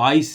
22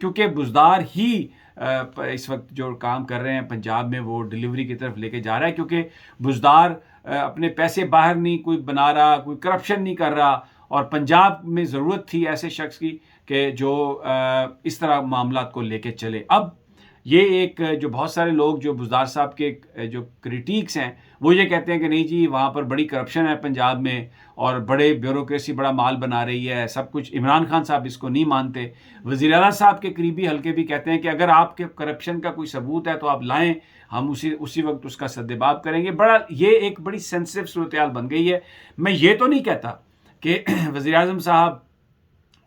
کیونکہ بزدار ہی اس وقت جو کام کر رہے ہیں پنجاب میں وہ ڈیلیوری کی طرف لے کے جا رہا ہے، کیونکہ بزدار اپنے پیسے باہر نہیں کوئی بنا رہا، کوئی کرپشن نہیں کر رہا، اور پنجاب میں ضرورت تھی ایسے شخص کی کہ جو اس طرح معاملات کو لے کے چلے۔ اب یہ ایک جو بہت سارے لوگ جو بزدار صاحب کے جو کریٹیکس ہیں وہ یہ کہتے ہیں کہ نہیں جی وہاں پر بڑی کرپشن ہے پنجاب میں، اور بڑے بیوروکریسی بڑا مال بنا رہی ہے سب کچھ۔ عمران خان صاحب اس کو نہیں مانتے۔ وزیر اعلیٰ صاحب کے قریبی حلقے بھی کہتے ہیں کہ اگر آپ کے کرپشن کا کوئی ثبوت ہے تو آپ لائیں، ہم اسی وقت اس کا سدباب کریں گے۔ یہ ایک بڑی سینسٹیو صورتحال بن گئی ہے۔ میں یہ تو نہیں کہتا کہ وزیر اعظم صاحب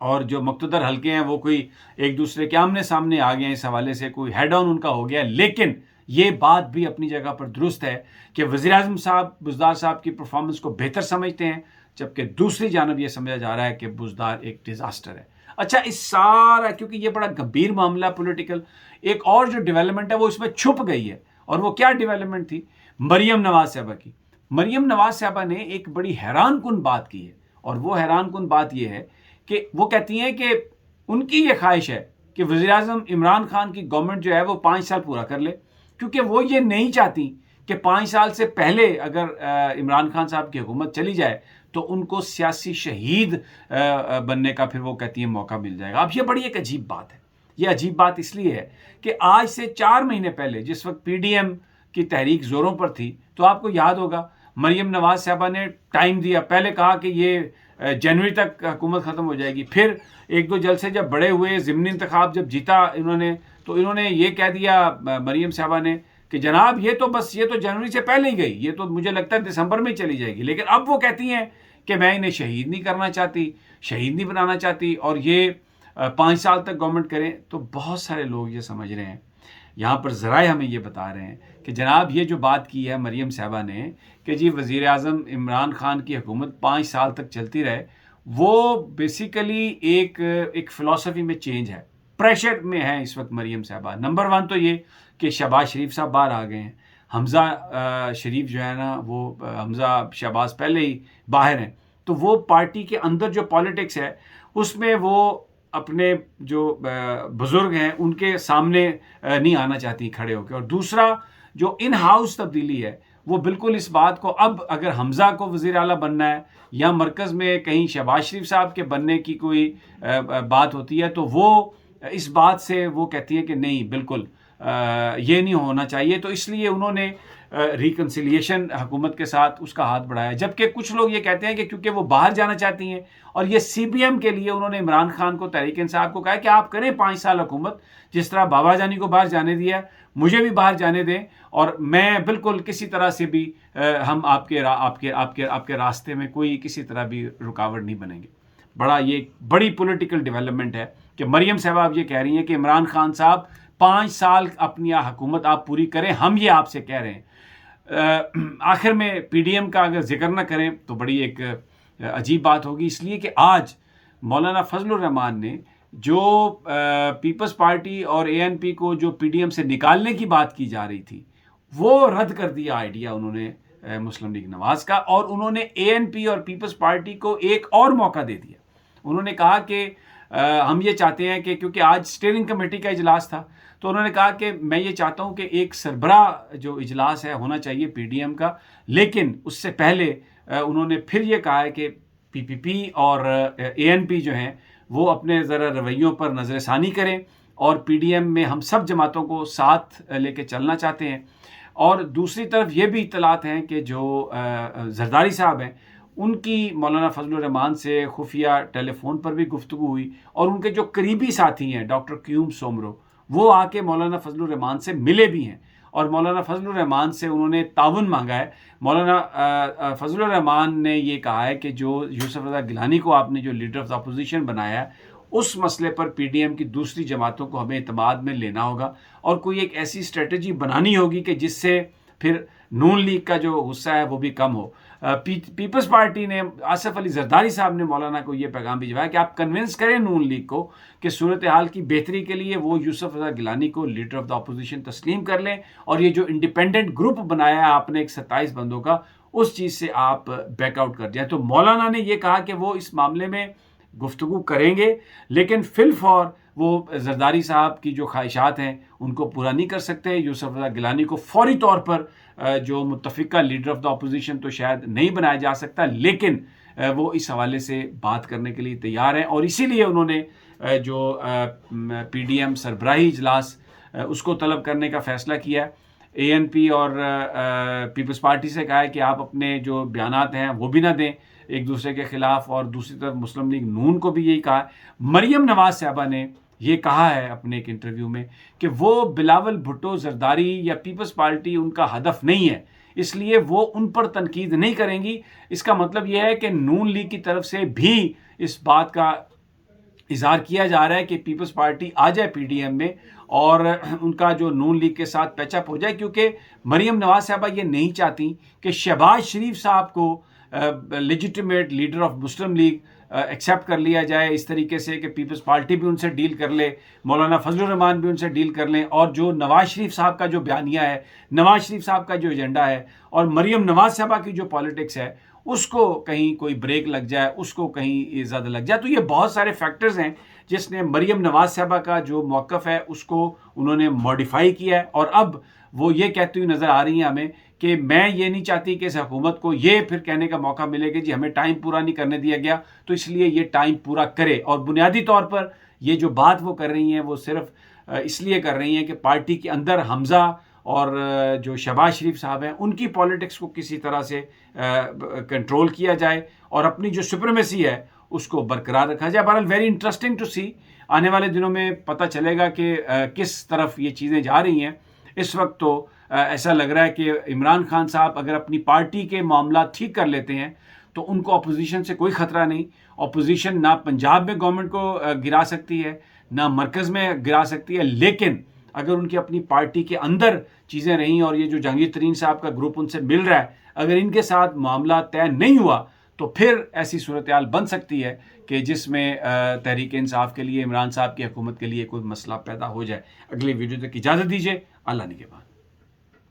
اور جو مقتدر حلقے ہیں وہ کوئی ایک دوسرے کے آمنے سامنے آ گئے ہیں، اس حوالے سے کوئی ہیڈ آن ان کا ہو گیا ہے، لیکن یہ بات بھی اپنی جگہ پر درست ہے کہ وزیر اعظم صاحب بزدار صاحب کی پرفارمنس کو بہتر سمجھتے ہیں، جبکہ دوسری جانب یہ سمجھا جا رہا ہے کہ بزدار ایک ڈیزاسٹر ہے۔ اچھا، اس سارا کیونکہ یہ بڑا گمبھیر معاملہ پولیٹیکل، ایک اور جو ڈیولپمنٹ ہے وہ اس میں چھپ گئی ہے، اور وہ کیا ڈیولپمنٹ تھی؟ مریم نواز صاحبہ کی۔ مریم نواز صاحبہ نے ایک بڑی حیران کن بات کی ہے، اور وہ حیران کن بات یہ ہے کہ وہ کہتی ہیں کہ ان کی یہ خواہش ہے کہ وزیر اعظم عمران خان کی گورنمنٹ جو ہے وہ 5 سال پورا کر لے، کیونکہ وہ یہ نہیں چاہتی کہ 5 سال سے پہلے اگر عمران خان صاحب کی حکومت چلی جائے تو ان کو سیاسی شہید بننے کا پھر وہ کہتی ہیں موقع مل جائے گا۔ اب یہ بڑی ایک عجیب بات ہے۔ یہ عجیب بات اس لیے ہے کہ آج سے 4 مہینے پہلے جس وقت پی ڈی ایم کی تحریک زوروں پر تھی، تو آپ کو یاد ہوگا مریم نواز صاحبہ نے ٹائم دیا، پہلے کہا کہ یہ جنوری تک حکومت ختم ہو جائے گی، پھر 1-2 جلسے جب بڑے ہوئے، ضمنی انتخاب جب جیتا انہوں نے، تو انہوں نے یہ کہہ دیا مریم صاحبہ نے کہ جناب یہ تو جنوری سے پہلے ہی گئی، یہ تو مجھے لگتا ہے دسمبر میں چلی جائے گی۔ لیکن اب وہ کہتی ہیں کہ میں انہیں شہید نہیں کرنا چاہتی، شہید نہیں بنانا چاہتی، اور یہ 5 سال تک گورنمنٹ کریں۔ تو بہت سارے لوگ یہ سمجھ رہے ہیں، یہاں پر ذرائع ہمیں یہ بتا رہے ہیں کہ جناب یہ جو بات کی ہے مریم صاحبہ نے کہ جی وزیر اعظم عمران خان کی حکومت 5 سال تک چلتی رہے، وہ بیسیکلی ایک فلسفی میں چینج ہے، پریشر میں ہے اس وقت مریم صاحبہ۔ نمبر 1 تو یہ کہ شہباز شریف صاحب باہر آ گئے ہیں، حمزہ شریف جو ہے نا، وہ حمزہ شہباز پہلے ہی باہر ہیں، تو وہ پارٹی کے اندر جو پالیٹکس ہے اس میں وہ اپنے جو بزرگ ہیں ان کے سامنے نہیں آنا چاہتی کھڑے ہو کے۔ اور دوسرا جو ان ہاؤس تبدیلی ہے وہ بالکل اس بات کو، اب اگر حمزہ کو وزیر اعلیٰ بننا ہے یا مرکز میں کہیں شہباز شریف صاحب کے بننے کی کوئی بات ہوتی ہے، تو وہ اس بات سے وہ کہتی ہیں کہ نہیں، بالکل یہ نہیں ہونا چاہیے۔ تو اس لیے انہوں نے ریکنسیلیشن حکومت کے ساتھ اس کا ہاتھ بڑھایا، جبکہ کچھ لوگ یہ کہتے ہیں کہ کیونکہ وہ باہر جانا چاہتی ہیں، اور یہ سی پی ایم کے لیے انہوں نے عمران خان کو، تحریک انصاف کو کہا کہ آپ کریں 5 سال حکومت، جس طرح بابا جانی کو باہر جانے دیا، مجھے بھی باہر جانے دیں، اور میں بالکل کسی طرح سے بھی ہم آپ کے راستے میں کوئی کسی طرح بھی رکاوٹ نہیں بنیں گے۔ یہ بڑی پولیٹیکل ڈیولپمنٹ ہے کہ مریم صاحبہ اب یہ کہہ رہی ہیں کہ عمران خان صاحب 5 سال اپنی حکومت آپ پوری کریں، ہم یہ آپ سے کہہ رہے ہیں۔ آخر میں پی ڈی ایم کا اگر ذکر نہ کریں تو بڑی ایک عجیب بات ہوگی، اس لیے کہ آج مولانا فضل الرحمان نے جو پیپلز پارٹی اور اے این پی کو جو پی ڈی ایم سے نکالنے کی بات کی جا رہی تھی، وہ رد کر دیا آئیڈیا انہوں نے مسلم لیگ نواز کا، اور انہوں نے اے این پی اور پیپلز پارٹی کو ایک اور موقع دے دیا۔ انہوں نے کہا کہ ہم یہ چاہتے ہیں کہ کیونکہ آج اسٹیئرنگ کمیٹی کا اجلاس تھا، تو انہوں نے کہا کہ میں یہ چاہتا ہوں کہ ایک سربراہ جو اجلاس ہے ہونا چاہیے پی ڈی ایم کا، لیکن اس سے پہلے انہوں نے پھر یہ کہا ہے کہ پی پی پی اور اے این پی جو ہیں وہ اپنے ذرا رویوں پر نظر ثانی کریں، اور پی ڈی ایم میں ہم سب جماعتوں کو ساتھ لے کے چلنا چاہتے ہیں۔ اور دوسری طرف یہ بھی اطلاعات ہیں کہ جو زرداری صاحب ہیں ان کی مولانا فضل الرحمان سے خفیہ ٹیلی فون پر بھی گفتگو ہوئی، اور ان کے جو قریبی ساتھی ہیں ڈاکٹر قیوم سومرو، وہ آ کے مولانا فضل الرحمان سے ملے بھی ہیں، اور مولانا فضل الرحمان سے انہوں نے تعاون مانگا ہے۔ مولانا فضل الرحمان نے یہ کہا ہے کہ جو یوسف رضا گیلانی کو آپ نے جو لیڈر آف دا اپوزیشن بنایا ہے، اس مسئلے پر پی ڈی ایم کی دوسری جماعتوں کو ہمیں اعتماد میں لینا ہوگا، اور کوئی ایک ایسی اسٹریٹجی بنانی ہوگی کہ جس سے پھر نون لیگ کا جو غصہ ہے وہ بھی کم ہو۔ پیپلز پارٹی نے، آصف علی زرداری صاحب نے مولانا کو یہ پیغام بھجوایا کہ آپ کنونس کریں نون لیگ کو کہ صورتحال کی بہتری کے لیے وہ یوسف رضا گیلانی کو لیڈر آف دا اپوزیشن تسلیم کر لیں، اور یہ جو انڈیپینڈنٹ گروپ بنایا ہے آپ نے ایک 27 بندوں کا، اس چیز سے آپ بیک آؤٹ کر جائیں۔ تو مولانا نے یہ کہا کہ وہ اس معاملے میں گفتگو کریں گے، لیکن فی الفور وہ زرداری صاحب کی جو خواہشات ہیں ان کو پورا نہیں کر سکتے. یوسف رضا گیلانی کو فوری طور پر جو متفقہ لیڈر آف دا اپوزیشن تو شاید نہیں بنایا جا سکتا، لیکن وہ اس حوالے سے بات کرنے کے لیے تیار ہیں، اور اسی لیے انہوں نے جو پی ڈی ایم سربراہی اجلاس اس کو طلب کرنے کا فیصلہ کیا ہے. اے این پی اور پیپلز پارٹی سے کہا ہے کہ آپ اپنے جو بیانات ہیں وہ بھی نہ دیں ایک دوسرے کے خلاف، اور دوسری طرف مسلم لیگ نون کو بھی یہی کہا. مریم نواز صاحبہ نے یہ کہا ہے اپنے ایک انٹرویو میں کہ وہ بلاول بھٹو زرداری یا پیپلز پارٹی ان کا ہدف نہیں ہے، اس لیے وہ ان پر تنقید نہیں کریں گی. اس کا مطلب یہ ہے کہ نون لیگ کی طرف سے بھی اس بات کا اظہار کیا جا رہا ہے کہ پیپلز پارٹی آ جائے پی ڈی ایم میں اور ان کا جو نون لیگ کے ساتھ پیچ اپ ہو جائے، کیونکہ مریم نواز صاحبہ یہ نہیں چاہتی کہ شہباز شریف صاحب کو legitimate leader of Muslim league accept کر لیا جائے اس طریقے سے کہ پیپلز پارٹی بھی ان سے ڈیل کر لے، مولانا فضل الرحمان بھی ان سے ڈیل کر لیں، اور جو نواز شریف صاحب کا جو بیانیہ ہے، نواز شریف صاحب کا جو ایجنڈا ہے اور مریم نواز صاحبہ کی جو پالیٹکس ہے اس کو کہیں کوئی بریک لگ جائے، اس کو کہیں زیادہ لگ جائے. تو یہ بہت سارے فیکٹرز ہیں جس نے مریم نواز صاحبہ کا جو موقف ہے اس کو انہوں نے موڈیفائی کیا ہے، اور اب وہ یہ کہتی ہوئی نظر آ رہی ہیں ہمیں کہ میں یہ نہیں چاہتی کہ اس حکومت کو یہ پھر کہنے کا موقع ملے کہ جی ہمیں ٹائم پورا نہیں کرنے دیا گیا، تو اس لیے یہ ٹائم پورا کرے. اور بنیادی طور پر یہ جو بات وہ کر رہی ہیں وہ صرف اس لیے کر رہی ہیں کہ پارٹی کے اندر حمزہ اور جو شہباز شریف صاحب ہیں ان کی پالیٹکس کو کسی طرح سے کنٹرول کیا جائے اور اپنی جو سپریمیسی ہے اس کو برقرار رکھا جائے. بہرحال ویری انٹرسٹنگ ٹو سی، آنے والے دنوں میں پتہ چلے گا کہ کس طرف یہ چیزیں جا رہی ہیں. اس وقت تو ایسا لگ رہا ہے کہ عمران خان صاحب اگر اپنی پارٹی کے معاملات ٹھیک کر لیتے ہیں تو ان کو اپوزیشن سے کوئی خطرہ نہیں. اپوزیشن نہ پنجاب میں گورنمنٹ کو گرا سکتی ہے نہ مرکز میں گرا سکتی ہے، لیکن اگر ان کی اپنی پارٹی کے اندر چیزیں رہیں اور یہ جو جہانگیر ترین صاحب کا گروپ ان سے مل رہا ہے اگر ان کے ساتھ معاملہ طے نہیں ہوا تو پھر ایسی صورتحال بن سکتی ہے کہ جس میں تحریک انصاف کے لیے عمران صاحب کی حکومت کے لیے کوئی مسئلہ پیدا ہو جائے. اگلی ویڈیو تک اجازت دیجیے. اللہ نگہبان.